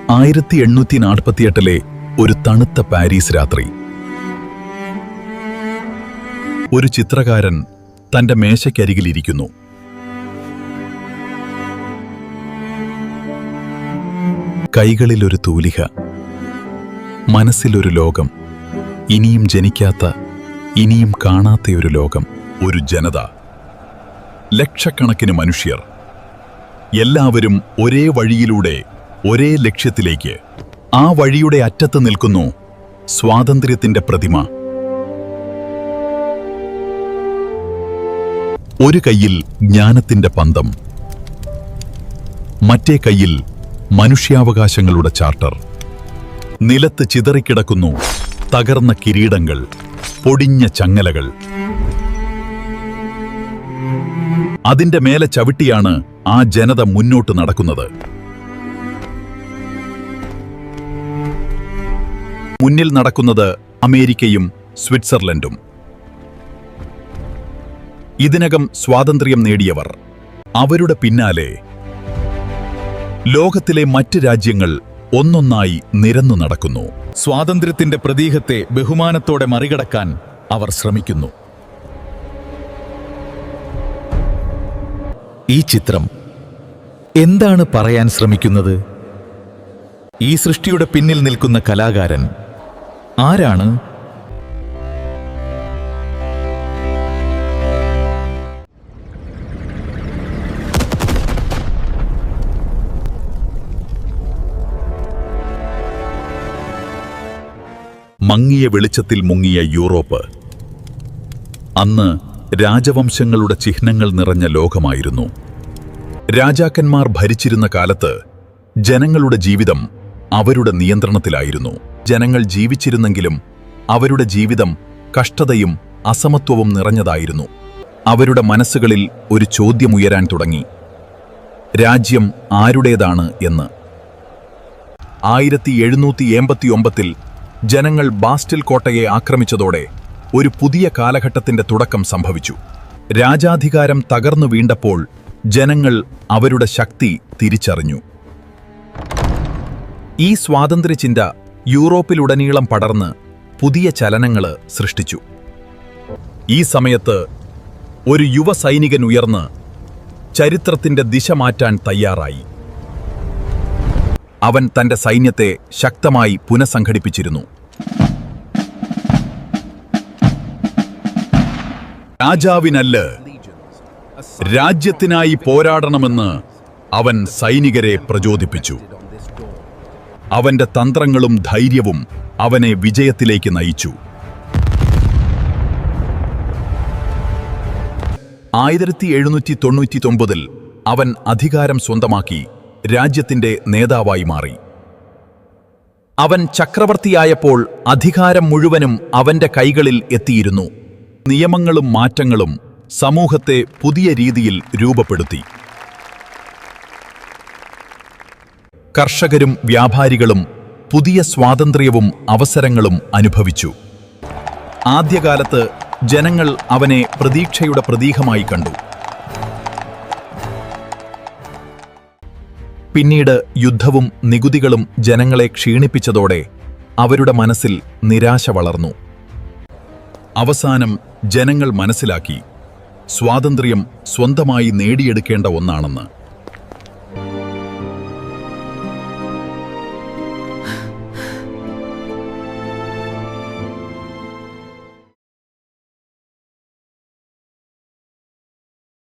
1848 ഒരു തണുത്ത പാരീസ് രാത്രി. ഒരു ചിത്രകാരൻ തന്റെ മേശയ്ക്കരികിലിരിക്കുന്നു. കൈകളിലൊരു തൂലിക, മനസ്സിലൊരു ലോകം, ഇനിയും ജനിക്കാത്ത, ഇനിയും കാണാത്തയൊരു ലോകം. ഒരു ജനത, ലക്ഷക്കണക്കിന് മനുഷ്യർ, എല്ലാവരും ഒരേ വഴിയിലൂടെ ഒരേ ലക്ഷ്യത്തിലേക്ക്. ആ വഴിയുടെ അറ്റത്ത് നിൽക്കുന്നു സ്വാതന്ത്ര്യത്തിന്റെ പ്രതിമ. ഒരു കൈയിൽ ജ്ഞാനത്തിന്റെ പന്തം, മറ്റേ കൈയിൽ മനുഷ്യാവകാശങ്ങളുടെ ചാർട്ടർ. നിലത്ത് ചിതറിക്കിടക്കുന്നു തകർന്ന കിരീടങ്ങൾ, പൊടിഞ്ഞ ചങ്ങലകൾ. അതിന്റെ മേലെ ചവിട്ടിയാണ് ആ ജനത മുന്നോട്ട് നടക്കുന്നത്. മുന്നിൽ നടക്കുന്നത് അമേരിക്കയും സ്വിറ്റ്സർലൻഡും. ഇതിനകം സ്വാതന്ത്ര്യം നേടിയവർ. അവരുടെ പിന്നാലെ ലോകത്തിലെ മറ്റ് രാജ്യങ്ങൾ ഒന്നൊന്നായി നിരന്നു നടക്കുന്നു. സ്വാതന്ത്ര്യത്തിന്റെ പ്രതീകത്തെ ബഹുമാനത്തോടെ മറികടക്കാൻ അവർ ശ്രമിക്കുന്നു. ഈ ചിത്രം എന്താണ് പറയാൻ ശ്രമിക്കുന്നത്? ഈ സൃഷ്ടിയുടെ പിന്നിൽ നിൽക്കുന്ന കലാകാരൻ ആരാണ്? മങ്ങിയ വെളിച്ചത്തിൽ മുങ്ങിയ യൂറോപ്പ് അന്ന് രാജവംശങ്ങളുടെ ചിഹ്നങ്ങൾ നിറഞ്ഞ ലോകമായിരുന്നു. രാജാക്കന്മാർ ഭരിച്ചിരുന്ന കാലത്ത് ജനങ്ങളുടെ ജീവിതം അവരുടെ നിയന്ത്രണത്തിലായിരുന്നു. ജനങ്ങൾ ജീവിച്ചിരുന്നെങ്കിലും അവരുടെ ജീവിതം കഷ്ടതയും അസമത്വവും നിറഞ്ഞതായിരുന്നു. അവരുടെ മനസ്സുകളിൽ ഒരു ചോദ്യമുയരാൻ തുടങ്ങി: രാജ്യം ആരുടേതാണ് എന്ന്. 1789 ജനങ്ങൾ ബാസ്റ്റിൽ കോട്ടയെ ആക്രമിച്ചതോടെ ഒരു പുതിയ കാലഘട്ടത്തിന്റെ തുടക്കം സംഭവിച്ചു. രാജാധികാരം തകർന്നു വീണ്ടപ്പോൾ ജനങ്ങൾ അവരുടെ ശക്തി തിരിച്ചറിഞ്ഞു. ഈ സ്വാതന്ത്ര്യചിന്ത യൂറോപ്പിലുടനീളം പടർന്ന് പുതിയ ചലനങ്ങൾ സൃഷ്ടിച്ചു. ഈ സമയത്ത് ഒരു യുവ സൈനികൻ ഉയർന്ന് ചരിത്രത്തിന്റെ ദിശ മാറ്റാൻ തയ്യാറായി. അവൻ തന്റെ സൈന്യത്തെ ശക്തമായി പുനഃസംഘടിപ്പിച്ചിരുന്നു. രാജാവിനല്ല, രാജ്യത്തിനായി പോരാടണമെന്ന് അവൻ സൈനികരെ പ്രചോദിപ്പിച്ചു. അവന്റെ തന്ത്രങ്ങളും ധൈര്യവും അവനെ വിജയത്തിലേക്ക് നയിച്ചു. 1799 അവൻ അധികാരം സ്വന്തമാക്കി രാജ്യത്തിന്റെ നേതാവായി മാറി. അവൻ ചക്രവർത്തിയായപ്പോൾ അധികാരം മുഴുവനും അവന്റെ കൈകളിൽ എത്തിയിരുന്നു. നിയമങ്ങളും മാറ്റങ്ങളും സമൂഹത്തെ പുതിയ രീതിയിൽ രൂപപ്പെടുത്തി. കർഷകരും വ്യാപാരികളും പുതിയ സ്വാതന്ത്ര്യവും അവസരങ്ങളും അനുഭവിച്ചു. ആദ്യകാലത്ത് ജനങ്ങൾ അവനെ പ്രതീക്ഷയുടെ പ്രതീകമായി കണ്ടു. പിന്നീട് യുദ്ധവും നികുതികളും ജനങ്ങളെ ക്ഷീണിപ്പിച്ചതോടെ അവരുടെ മനസ്സിൽ നിരാശ വളർന്നു. അവസാനം ജനങ്ങൾ മനസ്സിലാക്കി സ്വാതന്ത്ര്യം സ്വന്തമായി നേടിയെടുക്കേണ്ട ഒന്നാണെന്ന്.